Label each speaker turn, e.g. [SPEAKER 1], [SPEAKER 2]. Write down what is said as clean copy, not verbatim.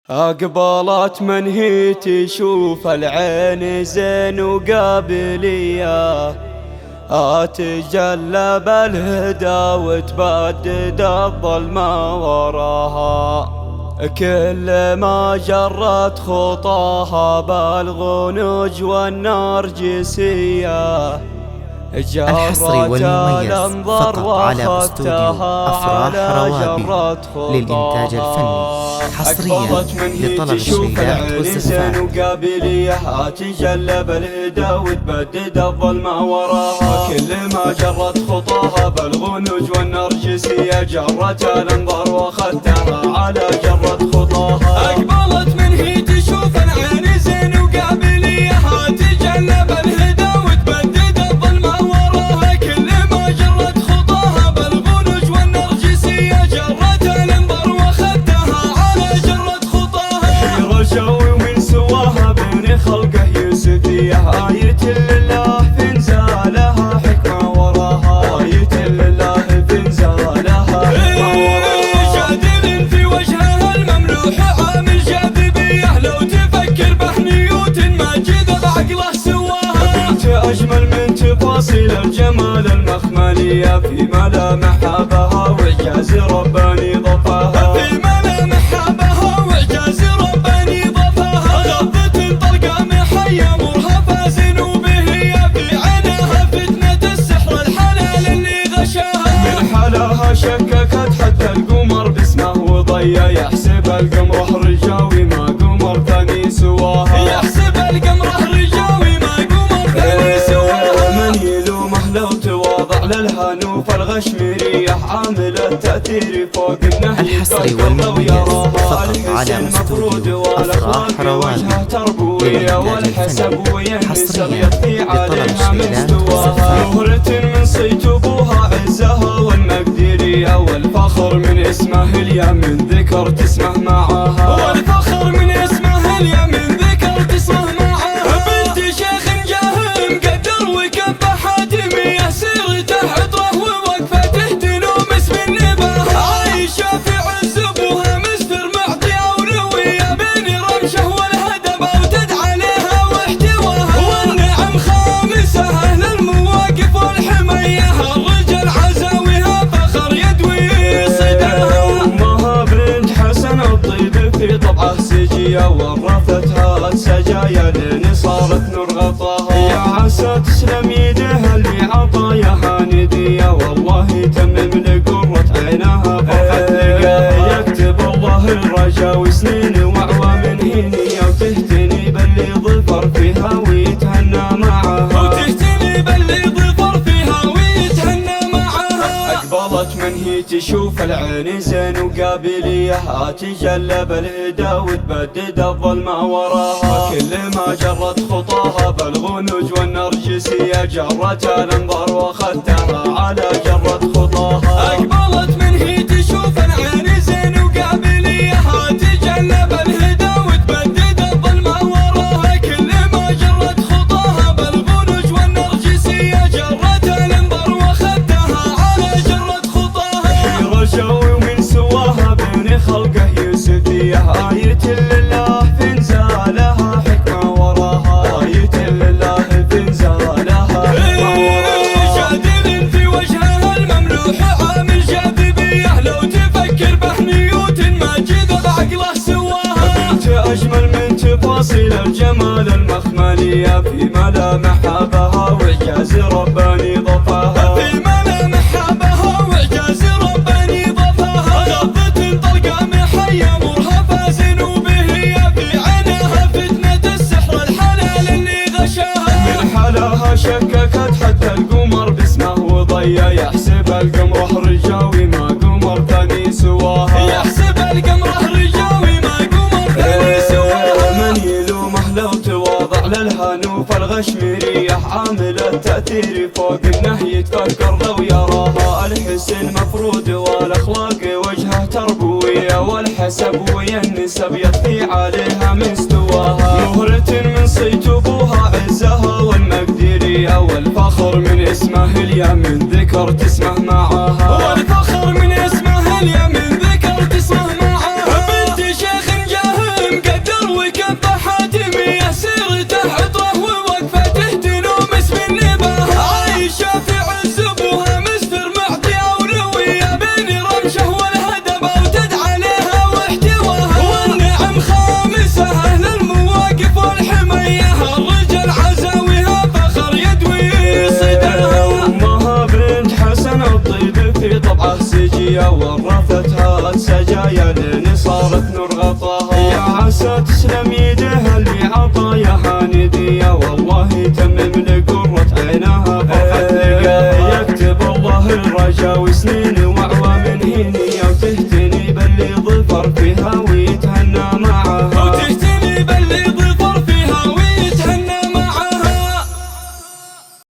[SPEAKER 1] أقبلت من هي تشوف العين زين وقابلية، أتجلى بالهدى وتبدد الظلمة وراها. كل ما جرت خطاها بالغنوج والنرجسية،
[SPEAKER 2] الحصري والمميز فقط على استوديو أفراح روابي للإنتاج الفني، حصريا لطلب الشيلات والزفات.
[SPEAKER 1] وقابلية تجلى بالهدى وتبدد الظلمة وراها. كل ما جرت خطاها بالغنوج والنرجسية، جرت الانظار واخذتها على جرة خطاها.
[SPEAKER 3] أقبلت من هي تشوف العين زين وقابلية، تجلى بالهدى وتبدد الظلمة وراها. كل ما جرت خطاها بالغنوج والنرجسية، جرت الانظار واخذتها على جرة خطاها.
[SPEAKER 1] خير الجو ومن سواها بين خلقه يوسفية، آية لله في انزالها حكمة وراها. آية لله في انزالها حكمة وراها.
[SPEAKER 3] جادل في وجهها المملوح عامل جاذبية، لو تفكر بحنيوت ما جذب عقله سواها.
[SPEAKER 1] بنت أجمل من تفاصيل الجمال المخملية، في ملامحها بها وإعجاز رباني ضفاها.
[SPEAKER 3] في ملامحها بها وإعجاز رباني ضفاها. غضة طلقة محية أمورها فازن وبهية، في عينها فتنة السحر الحلال اللي غشاها.
[SPEAKER 1] من حلاها شككت حتى القمر باسمه وضيا، يحسب القمر رجاوي ما قمر ثاني سواها.
[SPEAKER 3] يحسب القمر رجاوي ما قمر ثاني سواها.
[SPEAKER 1] من يلومه لو تواضع للهانوف الغشميرية، عامل التأثير فوق النهي.
[SPEAKER 2] الحصري والمميز فقط على استوديو أفراح روابي
[SPEAKER 1] تربوية والحسب وينسب
[SPEAKER 2] حصريا
[SPEAKER 1] يطفي
[SPEAKER 2] لطلب
[SPEAKER 1] عليها
[SPEAKER 2] الشيلات
[SPEAKER 1] مستواها.
[SPEAKER 2] والزفات.
[SPEAKER 1] مهرة من صيت ابوها عزها والمقديرية، والفخر من اسمه اليمين ذكرت اسمه معاها.
[SPEAKER 3] والفخر من اسمه اليمين ذكرت اسمه معاها. بنت شيخ جاه مقدر وكفه حاتمية، سيرته عطره ووقفته تنوم اسم النباهة. عايشة في عز ابوها مستر معطي اولوية، بين رمشه والهدب وتد عليها واحتواها. والنعم خامسة اهل المواقف والحمية، الرجل عزاويها فخر يدوي صداها.
[SPEAKER 1] امها بنت حسن الطيب في طبعه سجية، ورثتها السجايا لين صارت نور غطاها. يا عسى تسلم يدها اللي عطاياها ندية، والله يتمم لقرة عينها فرحة لقاها. يكتب الله الرجا وسنين واعوام هنية، وتهتني باللي ظفر فيها ويتهنى معاها.
[SPEAKER 3] وتهتني باللي ظفر فيها ويتهنى معاها.
[SPEAKER 1] أقبلت من هي تشوف العين زين وقابلية، تجلى بالهدى وتبدد الظلمة وراها. كل ما جرت خطاها بالغنوج والنرجسية، جرت الانظار واخذتها على جرة خطاها.
[SPEAKER 3] أقبلت من هي تشوف العين زين وقابلية، تجلى بالهدى وتبدد الظلمة وراها. كل ما جرت خطاها بالغنوج والنرجسية، جرت الانظار واخذتها على جرة خطاها.
[SPEAKER 1] خير الجو ومن سواها بين خلقه يوسفية، آية لله في انزالها حكمة وراها. آية لله في انزالها حكمة وراها.
[SPEAKER 3] جادل في وجهها المملوح عامل جاذبية، لو تفكر بحنيوت ما جذب عقله سواها.
[SPEAKER 1] بنت أجمل من تفاصيل الجمال المخملية، في ملامحها بها وإعجاز رباني ضفاها.
[SPEAKER 3] في ملامحها بها وإعجاز رباني ضفاها. غضة طلقة محية أمورها فازن وبهية، في عينها فتنة السحر الحلال اللي غشاها.
[SPEAKER 1] من حلاها شككت حتى القمر باسمه وضيا، يحسب القمر رجاوي ما قمر ثاني سواها.
[SPEAKER 3] يحسب القمر رجاوي ما قمر ثاني سواها.
[SPEAKER 1] من يلومه لو تواضع للهانوف الغشميرية، عامل التأثير فوق النهي يتفكر لو يراها. الحسن مفروض والأخلاق وجهه تربوية، والحسب وينسب يطفي عليها مستواها. مهرة من صيت ابوها عزها والمقديرية، والفخر من اسمه اليمين ذكرت اسمه معاها.
[SPEAKER 3] والفخر من اسمه اليمين ذكرت اسمه معاها. بنت شيخ جاه
[SPEAKER 1] حميدية ورثتها السجايا لين صارت نور غطاها. يا عسى تسلم يدها اللي عطايا حنيدية والله يتمم لقرة عينها فرحة لقاها. يكتب الله الرجا وسنين